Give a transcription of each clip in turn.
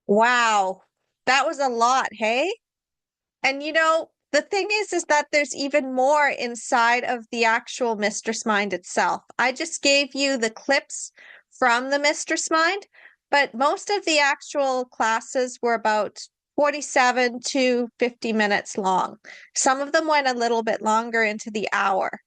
Wow. That was a lot, hey? And the thing is that there's even more inside of the actual Mistress Mind itself. I just gave you the clips from the Mistress Mind, but most of the actual classes were about 47 to 50 minutes long. Some of them went a little bit longer into the hour.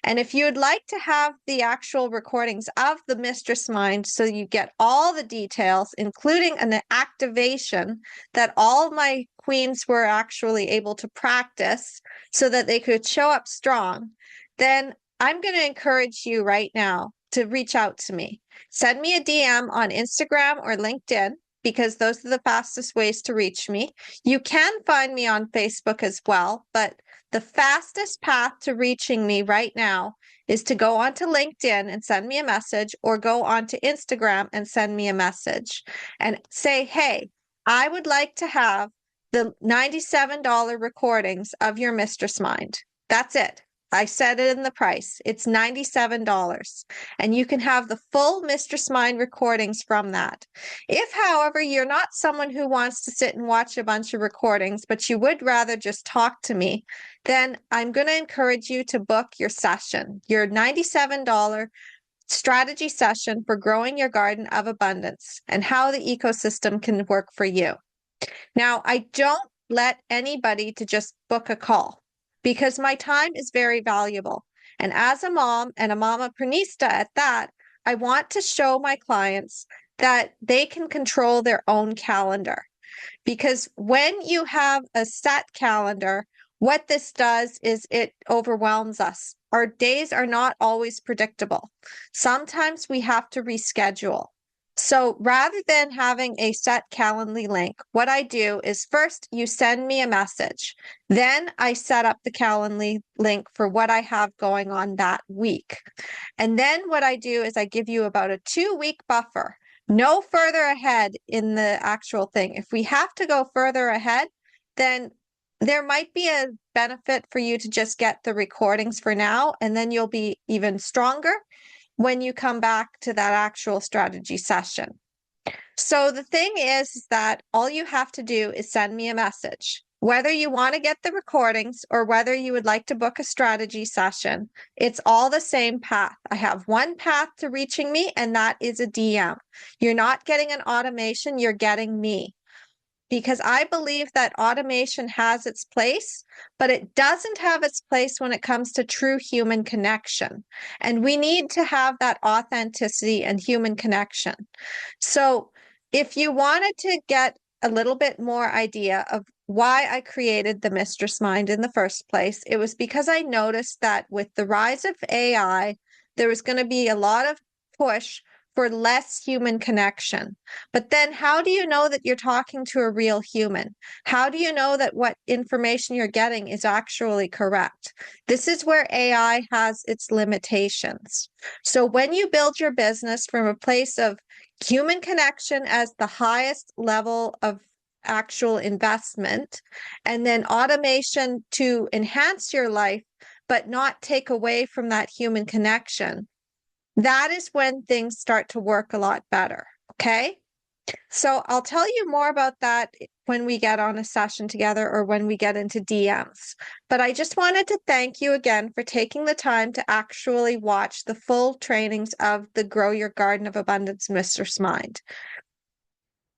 And if you would like to have the actual recordings of the Mistress Mind so you get all the details, including an activation that all my queens were actually able to practice so that they could show up strong, then I'm going to encourage you right now to reach out to me. Send me a DM on Instagram or LinkedIn because those are the fastest ways to reach me. You can find me on Facebook as well, but the fastest path to reaching me right now is to go onto LinkedIn and send me a message or go onto Instagram and send me a message and say, hey, I would like to have the $97 recordings of your Mistress Mind. That's it. I said it in the price. It's $97. And you can have the full Mistress Mind recordings from that. If, however, you're not someone who wants to sit and watch a bunch of recordings, but you would rather just talk to me, then I'm going to encourage you to book your session, your $97 strategy session for growing your garden of abundance and how the ecosystem can work for you. Now, I don't let anybody to just book a call because my time is very valuable. And as a mom and a mamaprenista at that, I want to show my clients that they can control their own calendar. Because when you have a set calendar, what this does is it overwhelms us. Our days are not always predictable. Sometimes we have to reschedule. So rather than having a set Calendly link, what I do is first you send me a message. Then I set up the Calendly link for what I have going on that week. And then what I do is I give you about a 2-week buffer, no further ahead in the actual thing. If we have to go further ahead, then there might be a benefit for you to just get the recordings for now, and then you'll be even stronger when you come back to that actual strategy session. So the thing is that all you have to do is send me a message. Whether you want to get the recordings or whether you would like to book a strategy session, it's all the same path. I have one path to reaching me, and that is a DM. You're not getting an automation, you're getting me. Because I believe that automation has its place, but it doesn't have its place when it comes to true human connection. And we need to have that authenticity and human connection. So if you wanted to get a little bit more idea of why I created the Mistress Mind in the first place, it was because I noticed that with the rise of AI, there was going to be a lot of push for less human connection. But then how do you know that you're talking to a real human? How do you know that what information you're getting is actually correct? This is where AI has its limitations. So when you build your business from a place of human connection as the highest level of actual investment, and then automation to enhance your life, but not take away from that human connection, that is when things start to work a lot better. Okay. So I'll tell you more about that when we get on a session together or when we get into DMs. But I just wanted to thank you again for taking the time to actually watch the full trainings of the Grow Your Garden of Abundance Mistress Mind.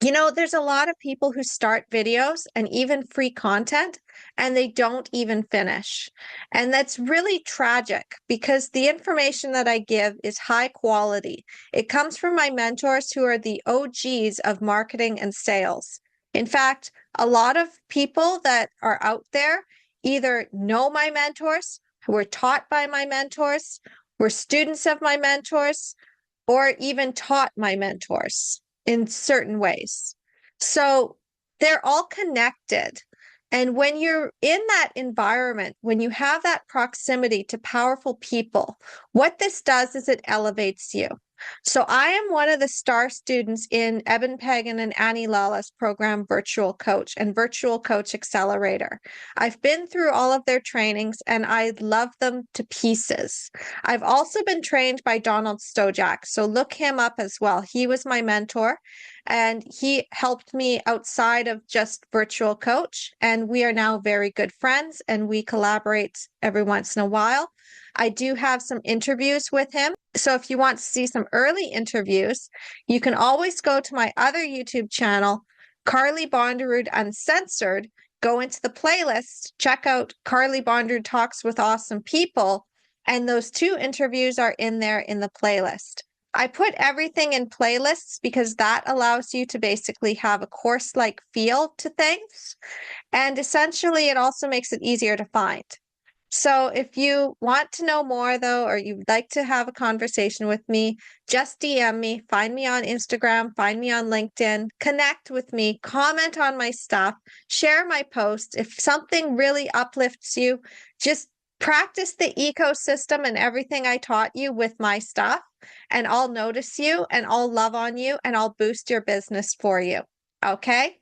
There's a lot of people who start videos and even free content, and they don't even finish. And that's really tragic because the information that I give is high quality. It comes from my mentors who are the OGs of marketing and sales. In fact, a lot of people that are out there either know my mentors, were taught by my mentors, were students of my mentors, or even taught my mentors in certain ways. So they're all connected. And when you're in that environment, when you have that proximity to powerful people, what this does is it elevates you. So I am one of the star students in Eben Pagan and Annie Lala's program, Virtual Coach and Virtual Coach Accelerator. I've been through all of their trainings and I love them to pieces. I've also been trained by Donald Stojak, so look him up as well. He was my mentor and he helped me outside of just Virtual Coach. And we are now very good friends and we collaborate every once in a while. I do have some interviews with him. So if you want to see some early interviews, you can always go to my other YouTube channel, Carly Bonderud Uncensored, go into the playlist, check out Carly Bonderud Talks with Awesome People, and those 2 interviews are in there in the playlist. I put everything in playlists because that allows you to basically have a course-like feel to things. And essentially, it also makes it easier to find. So if you want to know more, though, or you'd like to have a conversation with me, just DM me, find me on Instagram, find me on LinkedIn, connect with me, comment on my stuff, share my posts. If something really uplifts you, just practice the ecosystem and everything I taught you with my stuff, and I'll notice you and I'll love on you and I'll boost your business for you. Okay?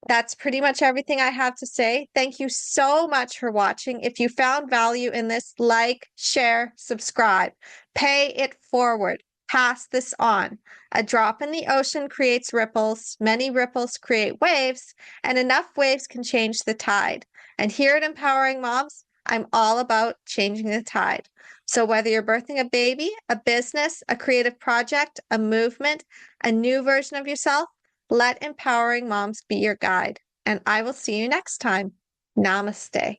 That's pretty much everything I have to say. Thank you so much for watching. If you found value in this, like, share, subscribe, pay it forward, pass this on. A drop in the ocean creates ripples, many ripples create waves, and enough waves can change the tide. And here at Empowering Moms, I'm all about changing the tide. So whether you're birthing a baby, a business, a creative project, a movement, a new version of yourself, let Empowering Moms be your guide, and I will see you next time. Namaste.